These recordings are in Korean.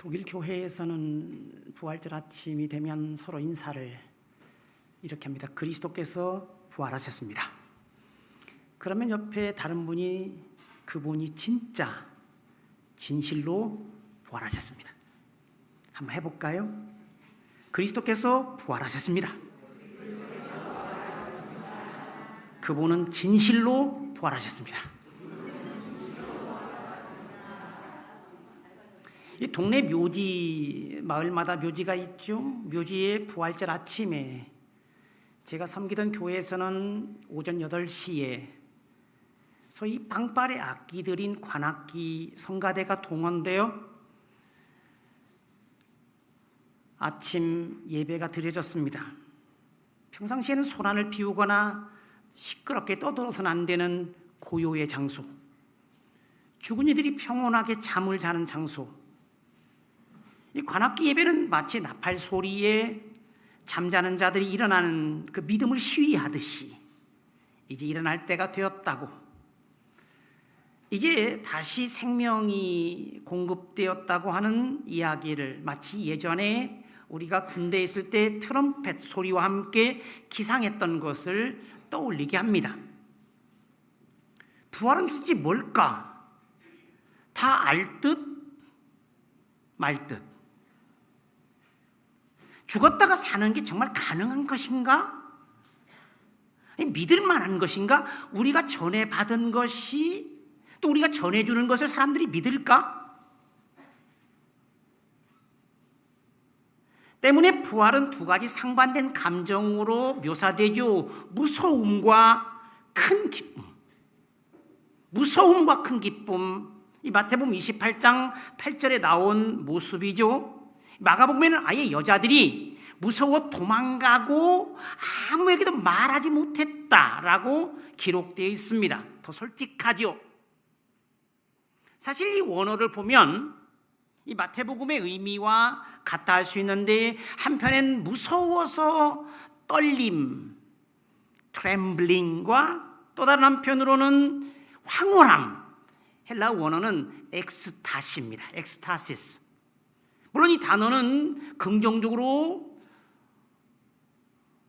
독일 교회에서는 부활절 아침이 되면 서로 인사를 이렇게 합니다. 그리스도께서 부활하셨습니다. 그러면 옆에 다른 분이 그분이 진짜 진실로 부활하셨습니다. 한번 해볼까요? 그리스도께서 부활하셨습니다. 그분은 진실로 부활하셨습니다. 이 동네 묘지, 마을마다 묘지가 있죠. 묘지에 부활절 아침에 제가 섬기던 교회에서는 오전 8시에 소위 방발의 악기들인 관악기 성가대가 동원되어 아침 예배가 드려졌습니다. 평상시에는 소란을 피우거나 시끄럽게 떠들어서는 안 되는 고요의 장소, 죽은 이들이 평온하게 잠을 자는 장소. 이 관악기 예배는 마치 나팔 소리에 잠자는 자들이 일어나는 그 믿음을 시위하듯이 이제 일어날 때가 되었다고, 이제 다시 생명이 공급되었다고 하는 이야기를 마치 예전에 우리가 군대에 있을 때 트럼펫 소리와 함께 기상했던 것을 떠올리게 합니다. 부활은 도대체 뭘까? 다 알 듯 말 듯. 죽었다가 사는 게 정말 가능한 것인가? 믿을 만한 것인가? 우리가 전해받은 것이, 또 우리가 전해주는 것을 사람들이 믿을까? 때문에 부활은 두 가지 상반된 감정으로 묘사되죠. 무서움과 큰 기쁨. 무서움과 큰 기쁨. 이 마태복음 28장 8절에 나온 모습이죠. 마가복음에는 아예 여자들이 무서워 도망가고 아무에게도 말하지 못했다라고 기록되어 있습니다. 더 솔직하죠. 사실 이 원어를 보면 이 마태복음의 의미와 같다 할 수 있는데, 한편엔 무서워서 떨림, 트렘블링과 또 다른 한편으로는 황홀함, 헬라 원어는 엑스타시입니다. 엑스타시스. 물론 이 단어는 긍정적으로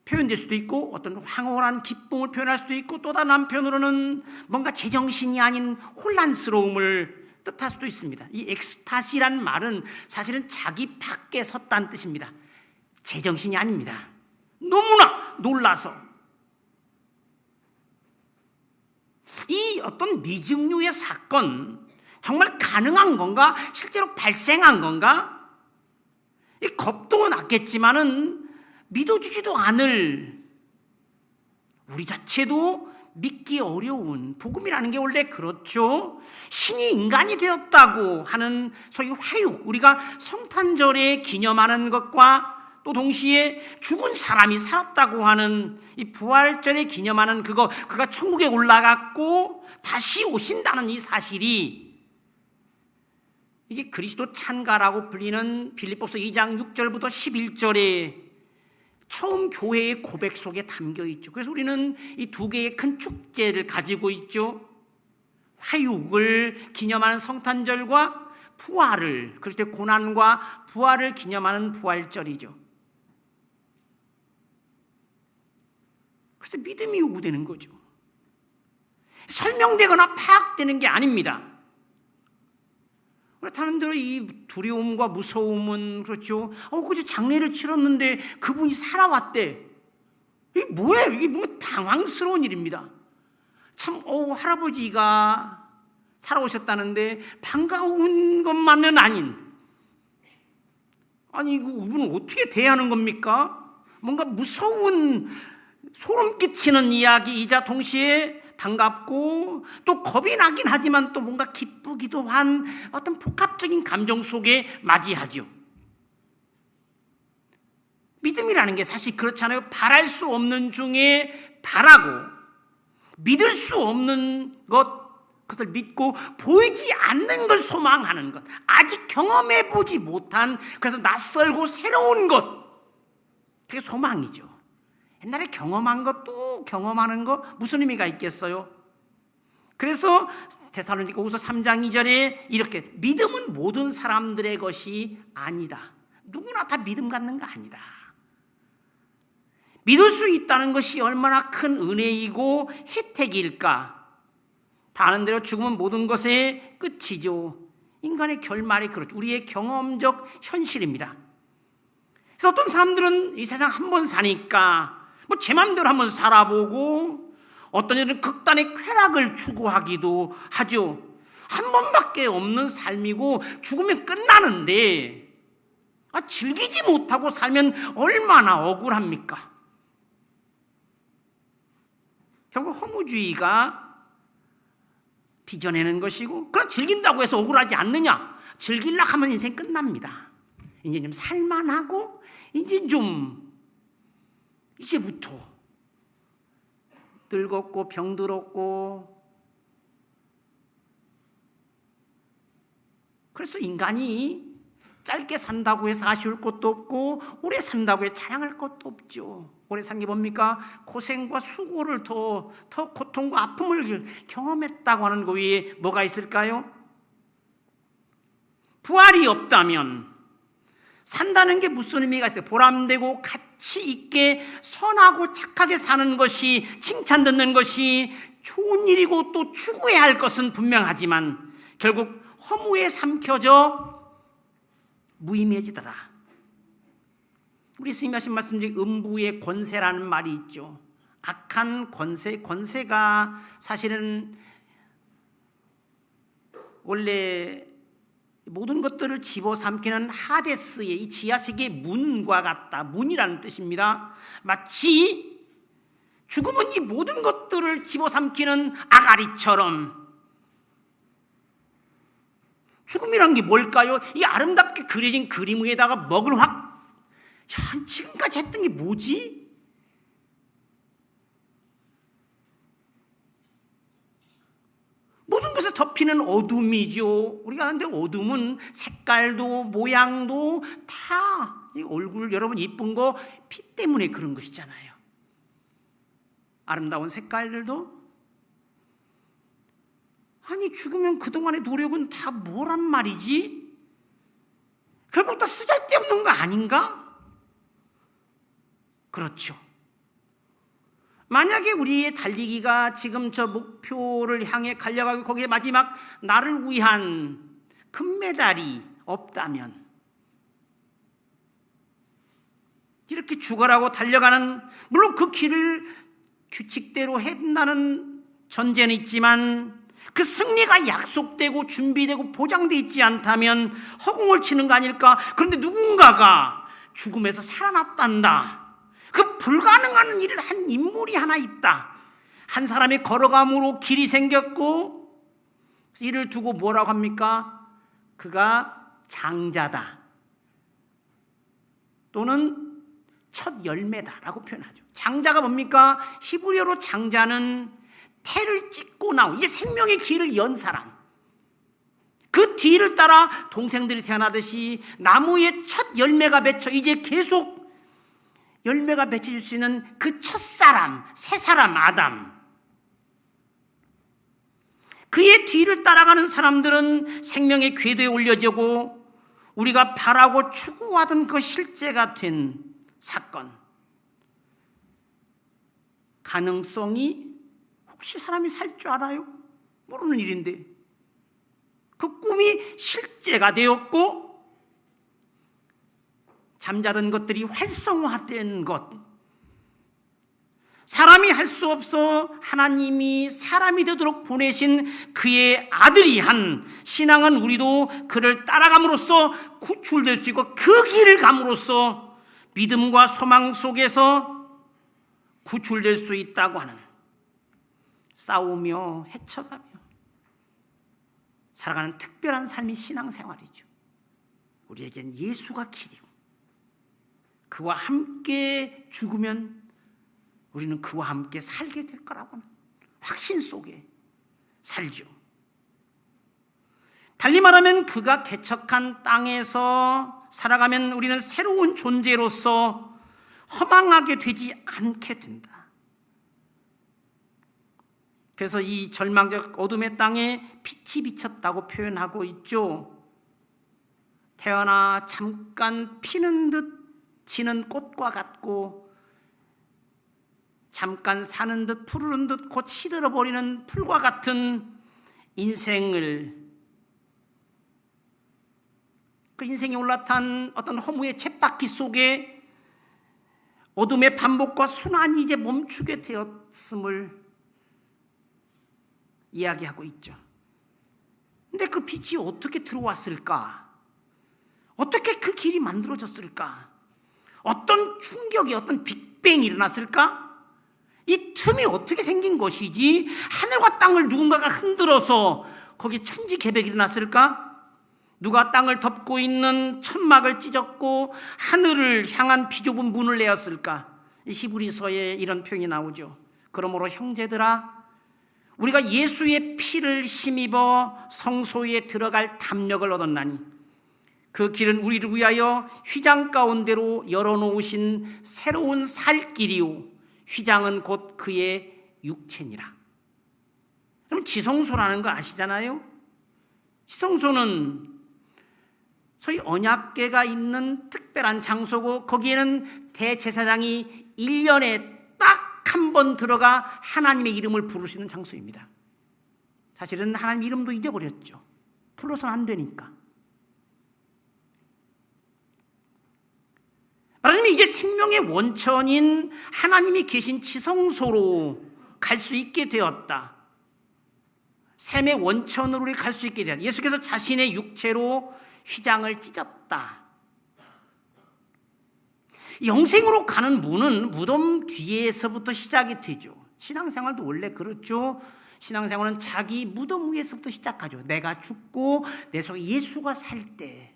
표현될 수도 있고 어떤 황홀한 기쁨을 표현할 수도 있고, 또 다른 한편으로는 뭔가 제정신이 아닌 혼란스러움을 뜻할 수도 있습니다. 이 엑스타시란 말은 사실은 자기 밖에 섰다는 뜻입니다. 제정신이 아닙니다. 너무나 놀라서. 이 어떤 미증류의 사건, 정말 가능한 건가? 실제로 발생한 건가? 이 겁도 났겠지만은 믿어주지도 않을, 우리 자체도 믿기 어려운 복음이라는 게 원래 그렇죠. 신이 인간이 되었다고 하는 소위 화육, 우리가 성탄절에 기념하는 것과 또 동시에 죽은 사람이 살았다고 하는 이 부활절에 기념하는 그가 천국에 올라갔고 다시 오신다는 이 사실이, 이게 그리스도 찬가라고 불리는 빌립보서 2장 6절부터 11절에 처음 교회의 고백 속에 담겨 있죠. 그래서 우리는 이 두 개의 큰 축제를 가지고 있죠. 화육을 기념하는 성탄절과 부활을, 그리스도의 고난과 부활을 기념하는 부활절이죠. 그래서 믿음이 요구되는 거죠. 설명되거나 파악되는 게 아닙니다. 그렇다는 대로 이 두려움과 무서움은 그렇죠. 그저 장례를 치렀는데 그분이 살아왔대. 이게 뭐예요? 이게 뭔가 당황스러운 일입니다. 참, 할아버지가 살아오셨다는데 반가운 것만은 아닌. 아니, 이분은 어떻게 대하는 겁니까? 뭔가 무서운, 소름 끼치는 이야기이자 동시에 반갑고 또 겁이 나긴 하지만 또 뭔가 기쁘기도 한 어떤 복합적인 감정 속에 맞이하죠. 믿음이라는 게 사실 그렇잖아요. 바랄 수 없는 중에 바라고, 믿을 수 없는 그것을 믿고 보이지 않는 걸 소망하는 것, 아직 경험해 보지 못한, 그래서 낯설고 새로운 것, 그게 소망이죠. 옛날에 경험한 것도 경험하는 거 무슨 의미가 있겠어요? 그래서 데살로니가후서 3장 2절에 이렇게 믿음은 모든 사람들의 것이 아니다. 누구나 다 믿음 갖는 거 아니다. 믿을 수 있다는 것이 얼마나 큰 은혜이고 혜택일까. 다 아는 대로 죽음은 모든 것의 끝이죠. 인간의 결말이 그렇죠. 우리의 경험적 현실입니다. 그래서 어떤 사람들은 이 세상 한 번 사니까 뭐 제 마음대로 한번 살아보고, 어떤 이들은 극단의 쾌락을 추구하기도 하죠. 한 번밖에 없는 삶이고 죽으면 끝나는데 즐기지 못하고 살면 얼마나 억울합니까? 결국 허무주의가 빚어내는 것이고, 그럼 즐긴다고 해서 억울하지 않느냐? 즐기려고 하면 인생 끝납니다. 이제 좀 살만하고, 이제부터 늙었고 병들었고, 그래서 인간이 짧게 산다고 해서 아쉬울 것도 없고 오래 산다고 해서 자랑할 것도 없죠. 오래 산 게 뭡니까? 고생과 수고를 더 고통과 아픔을 경험했다고 하는 거 위에 뭐가 있을까요? 부활이 없다면 산다는 게 무슨 의미가 있어요? 보람되고 가치 있게 선하고 착하게 사는 것이, 칭찬 듣는 것이 좋은 일이고 또 추구해야 할 것은 분명하지만 결국 허무에 삼켜져 무의미해지더라. 우리 스님이 하신 말씀 중에 음부의 권세라는 말이 있죠. 악한 권세가 사실은 원래 모든 것들을 집어삼키는 하데스의 이 지하세계의 문과 같다. 문이라는 뜻입니다. 마치 죽음은 이 모든 것들을 집어삼키는 아가리처럼, 죽음이란 게 뭘까요? 이 아름답게 그려진 그림 위에다가 먹을 지금까지 했던 게 뭐지? 모든 것을 덮이는 어둠이죠. 우리가 아는데 어둠은 색깔도 모양도 다, 이 얼굴 여러분 이쁜 거 피 때문에 그런 것이잖아요. 아름다운 색깔들도, 아니 죽으면 그동안의 노력은 다 뭐란 말이지? 결국 다 쓰잘데없는 거 아닌가? 그렇죠. 만약에 우리의 달리기가 지금 저 목표를 향해 달려가고 거기에 마지막 나를 위한 금메달이 없다면, 이렇게 죽어라고 달려가는, 물론 그 길을 규칙대로 해나는 전제는 있지만 그 승리가 약속되고 준비되고 보장되어 있지 않다면 허공을 치는 거 아닐까? 그런데 누군가가 죽음에서 살아났단다. 그 불가능한 일을 한 인물이 하나 있다. 한 사람이 걸어감으로 길이 생겼고, 이를 두고 뭐라고 합니까? 그가 장자다, 또는 첫 열매다라고 표현하죠. 장자가 뭡니까? 히브리어로 장자는 태를 찢고 나온, 이제 생명의 길을 연 사람, 그 뒤를 따라 동생들이 태어나듯이 나무에 첫 열매가 맺혀 이제 계속 열매가 맺혀질 수 있는 그 첫사람, 새사람 아담, 그의 뒤를 따라가는 사람들은 생명의 궤도에 올려지고 우리가 바라고 추구하던 그 실제가 된 사건, 가능성이, 혹시 사람이 살 줄 알아요? 모르는 일인데 그 꿈이 실제가 되었고 잠자던 것들이 활성화된 것, 사람이 할 수 없어 하나님이 사람이 되도록 보내신 그의 아들이 한 신앙은 우리도 그를 따라감으로써 구출될 수 있고 그 길을 감으로써 믿음과 소망 속에서 구출될 수 있다고 하는, 싸우며 헤쳐가며 살아가는 특별한 삶이 신앙생활이죠. 우리에겐 예수가 길이고 그와 함께 죽으면 우리는 그와 함께 살게 될 거라고 하는 확신 속에 살죠. 달리 말하면 그가 개척한 땅에서 살아가면 우리는 새로운 존재로서 허망하게 되지 않게 된다. 그래서 이 절망적 어둠의 땅에 빛이 비쳤다고 표현하고 있죠. 태어나 잠깐 피는 듯 지는 꽃과 같고 잠깐 사는 듯 푸르른 듯 곧 시들어버리는 풀과 같은 인생을, 그 인생에 올라탄 어떤 허무의 쳇바퀴 속에 어둠의 반복과 순환이 이제 멈추게 되었음을 이야기하고 있죠. 근데 그 빛이 어떻게 들어왔을까? 어떻게 그 길이 만들어졌을까? 어떤 충격이, 어떤 빅뱅이 일어났을까? 이 틈이 어떻게 생긴 것이지 하늘과 땅을 누군가가 흔들어서 거기 천지개벽이 일어났을까? 누가 땅을 덮고 있는 천막을 찢었고 하늘을 향한 비좁은 문을 내었을까? 히브리서에 이런 표현이 나오죠. 그러므로 형제들아, 우리가 예수의 피를 힘입어 성소에 들어갈 담력을 얻었나니 그 길은 우리를 위하여 휘장 가운데로 열어놓으신 새로운 살 길이요 휘장은 곧 그의 육체니라. 그럼 지성소라는 거 아시잖아요? 지성소는 소위 언약궤가 있는 특별한 장소고 거기에는 대제사장이 1년에 딱 한 번 들어가 하나님의 이름을 부를 수 있는 장소입니다. 사실은 하나님 이름도 잊어버렸죠. 불러서는 안 되니까. 말하자면 이제 생명의 원천인 하나님이 계신 지성소로 갈 수 있게 되었다. 샘의 원천으로 갈 수 있게 되었다. 예수께서 자신의 육체로 휘장을 찢었다. 영생으로 가는 문은 무덤 뒤에서부터 시작이 되죠. 신앙생활도 원래 그렇죠. 신앙생활은 자기 무덤 위에서부터 시작하죠. 내가 죽고 내 속에 예수가 살 때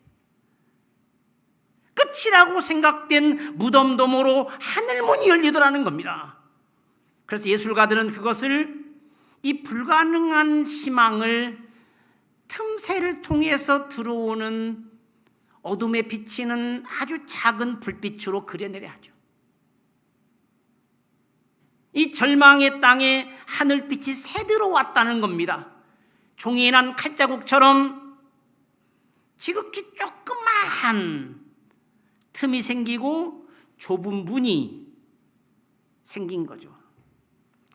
끝이라고 생각된 무덤 너머로 하늘문이 열리더라는 겁니다. 그래서 예술가들은 그것을, 이 불가능한 희망을 틈새를 통해서 들어오는 어둠에 비치는 아주 작은 불빛으로 그려내려 하죠. 이 절망의 땅에 하늘빛이 새들어 왔다는 겁니다. 종이에 난 칼자국처럼 지극히 조그마한 틈이 생기고 좁은 문이 생긴 거죠.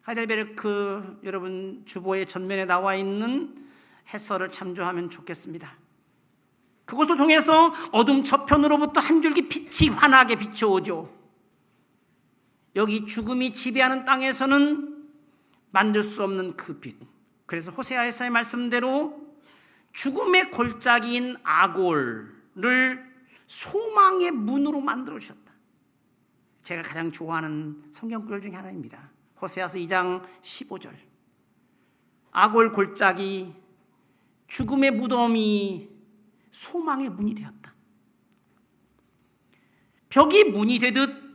하이델베르크 여러분 주보의 전면에 나와 있는 해설을 참조하면 좋겠습니다. 그것을 통해서 어둠 저편으로부터 한 줄기 빛이 환하게 비춰오죠. 여기 죽음이 지배하는 땅에서는 만들 수 없는 그 빛. 그래서 호세아에서의 말씀대로 죽음의 골짜기인 아골을 소망의 문으로 만들어 주셨다. 제가 가장 좋아하는 성경구절 중에 하나입니다. 호세아서 2장 15절. 아골 골짜기, 죽음의 무덤이 소망의 문이 되었다. 벽이 문이 되듯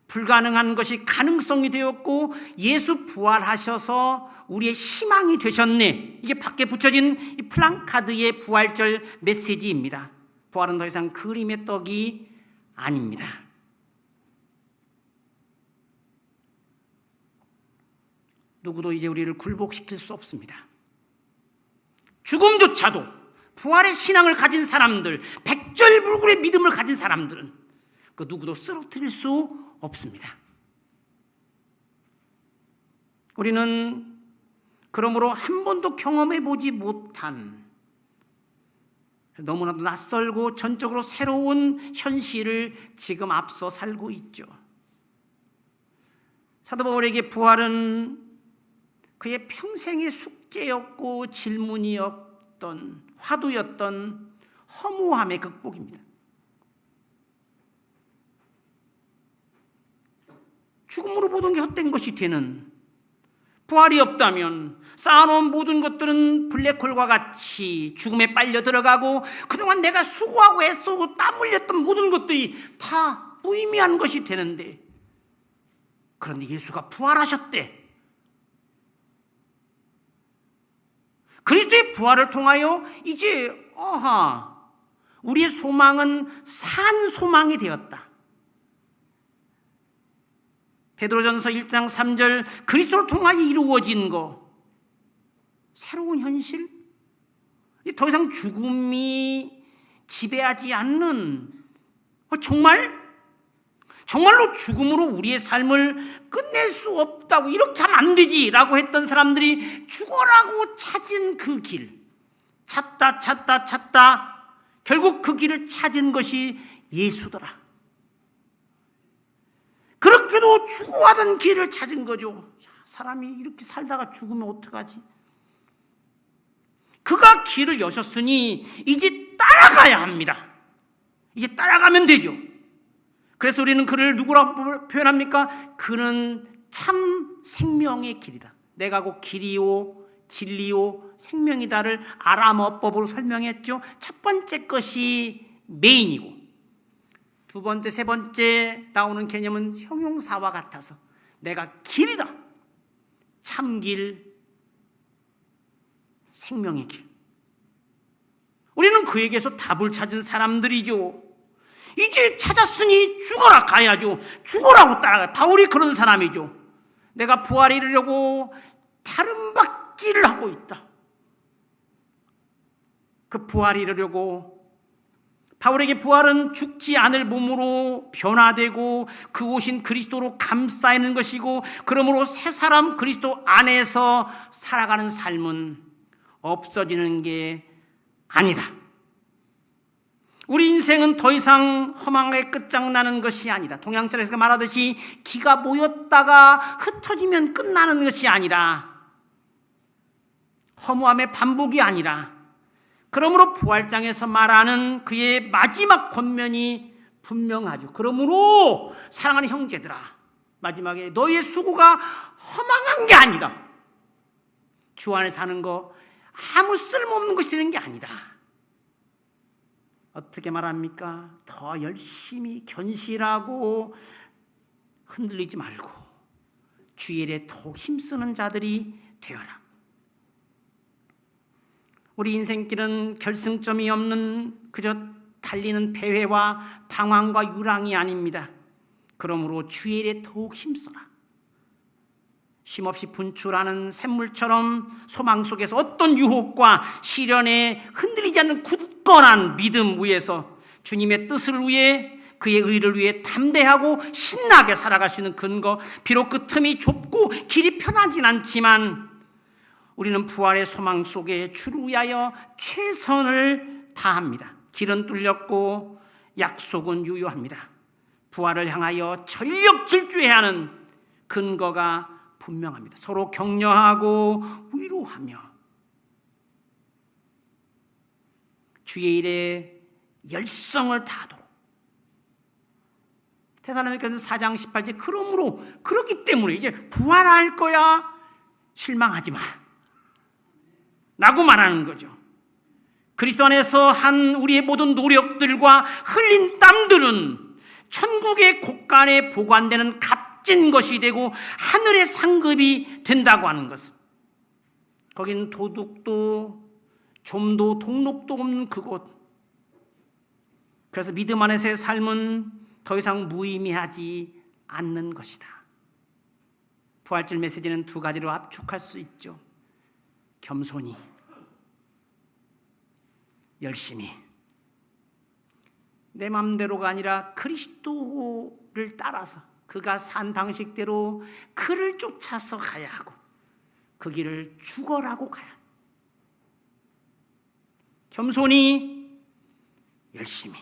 불가능한 것이 가능성이 되었고 예수 부활하셔서 우리의 희망이 되셨네. 이게 밖에 붙여진 이 플랑카드의 부활절 메시지입니다. 부활은 더 이상 그림의 떡이 아닙니다. 누구도 이제 우리를 굴복시킬 수 없습니다. 죽음조차도 부활의 신앙을 가진 사람들, 백절불굴의 믿음을 가진 사람들은 그 누구도 쓰러뜨릴 수 없습니다. 우리는 그러므로 한 번도 경험해 보지 못한 너무나도 낯설고 전적으로 새로운 현실을 지금 앞서 살고 있죠. 사도 바울에게 부활은 그의 평생의 숙제였고 질문이었던, 화두였던 허무함의 극복입니다. 죽음으로 모든 게 헛된 것이 되는, 부활이 없다면 쌓아놓은 모든 것들은 블랙홀과 같이 죽음에 빨려 들어가고 그동안 내가 수고하고 애쓰고 땀 흘렸던 모든 것들이 다 무의미한 것이 되는데, 그런데 예수가 부활하셨대. 그리스도의 부활을 통하여 이제 우리의 소망은 산 소망이 되었다. 베드로전서 1장 3절, 그리스도를 통하여 이루어진 것, 새로운 현실, 더 이상 죽음이 지배하지 않는, 정말로 죽음으로 우리의 삶을 끝낼 수 없다고, 이렇게 하면 안 되지 라고 했던 사람들이 죽어라고 찾은 그 길, 찾다 결국 그 길을 찾은 것이 예수더라. 그렇게도 죽어가던 길을 찾은 거죠. 사람이 이렇게 살다가 죽으면 어떡하지? 그가 길을 여셨으니 이제 따라가야 합니다. 이제 따라가면 되죠. 그래서 우리는 그를 누구라고 표현합니까? 그는 참 생명의 길이다. 내가 곧 길이요 진리요 생명이다를 아람어법으로 설명했죠. 첫 번째 것이 메인이고, 두 번째, 세 번째 나오는 개념은 형용사와 같아서 내가 길이다. 참길, 생명의 길. 우리는 그에게서 답을 찾은 사람들이죠. 이제 찾았으니 죽어라 가야죠. 죽어라고 따라가요. 바울이 그런 사람이죠. 내가 부활에 이르려고 다름받기를 하고 있다. 그 부활에 이르려고, 바울에게 부활은 죽지 않을 몸으로 변화되고 그 오신 그리스도로 감싸이는 것이고, 그러므로 새 사람 그리스도 안에서 살아가는 삶은 없어지는 게 아니다. 우리 인생은 더 이상 허망하게 끝장나는 것이 아니다. 동양철에서 말하듯이 기가 모였다가 흩어지면 끝나는 것이 아니라, 허무함의 반복이 아니라, 그러므로 부활장에서 말하는 그의 마지막 권면이 분명하죠. 그러므로 사랑하는 형제들아, 마지막에 너희의 수고가 허망한 게 아니다. 주 안에 사는 거 아무 쓸모없는 것이 되는 게 아니다. 어떻게 말합니까? 더 열심히 견실하고 흔들리지 말고 주의 일에 더욱 힘쓰는 자들이 되어라. 우리 인생길은 결승점이 없는 그저 달리는 배회와 방황과 유랑이 아닙니다. 그러므로 주의 일에 더욱 힘써라. 쉼없이 분출하는 샘물처럼 소망 속에서 어떤 유혹과 시련에 흔들리지 않는 굳건한 믿음 위에서 주님의 뜻을 위해, 그의 의를 위해 담대하고 신나게 살아갈 수 있는 근거, 비록 그 틈이 좁고 길이 편하진 않지만 우리는 부활의 소망 속에 주를 위하여 최선을 다합니다. 길은 뚫렸고 약속은 유효합니다. 부활을 향하여 전력 질주해야 하는 근거가 분명합니다. 서로 격려하고 위로하며 주의 일에 열성을 다하도록. 데살로니가서 4장 18절, 그러므로 그렇기 때문에 이제 부활할 거야 실망하지 마 라고 말하는 거죠. 그리스도 안에서 한 우리의 모든 노력들과 흘린 땀들은 천국의 곳간에 보관되는 값진 것이 되고 하늘의 상급이 된다고 하는 것은, 거기는 도둑도 좀도 동록도 없는 그곳. 그래서 믿음 안에서의 삶은 더 이상 무의미하지 않는 것이다. 부활절 메시지는 두 가지로 압축할 수 있죠. 겸손히, 열심히. 내 마음대로가 아니라 그리스도를 따라서 그가 산 방식대로 그를 쫓아서 가야 하고 그 길을 죽어라고 가야 한다. 겸손히, 열심히.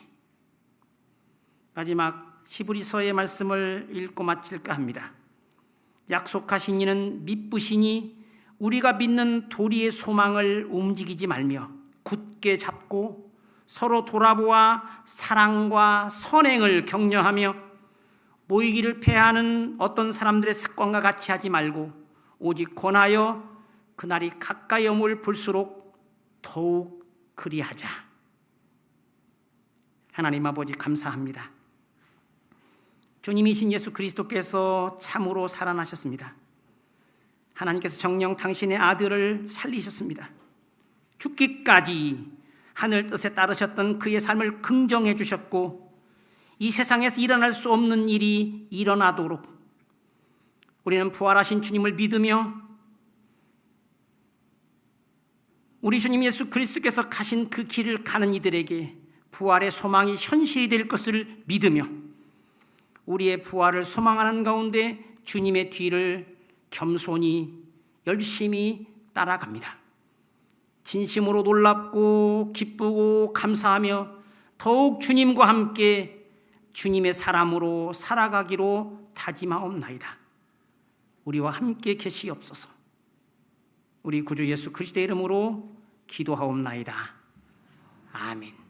마지막 히브리서의 말씀을 읽고 마칠까 합니다. 약속하신 이는 미쁘시니 우리가 믿는 도리의 소망을 움직이지 말며 굳게 잡고 서로 돌아보아 사랑과 선행을 격려하며 모이기를 패하는 어떤 사람들의 습관과 같이 하지 말고 오직 권하여 그날이 가까이 오물 볼수록 더욱 그리하자. 하나님 아버지 감사합니다. 주님이신 예수 그리스도께서 참으로 살아나셨습니다. 하나님께서 정녕 당신의 아들을 살리셨습니다. 죽기까지 하늘 뜻에 따르셨던 그의 삶을 긍정해 주셨고 이 세상에서 일어날 수 없는 일이 일어나도록 우리는 부활하신 주님을 믿으며 우리 주님 예수 그리스도께서 가신 그 길을 가는 이들에게 부활의 소망이 현실이 될 것을 믿으며 우리의 부활을 소망하는 가운데 주님의 뒤를 겸손히 열심히 따라갑니다. 진심으로 놀랍고 기쁘고 감사하며 더욱 주님과 함께 주님의 사람으로 살아가기로 다짐하옵나이다. 우리와 함께 계시옵소서. 우리 구주 예수 그리스도의 이름으로 기도하옵나이다. 아멘.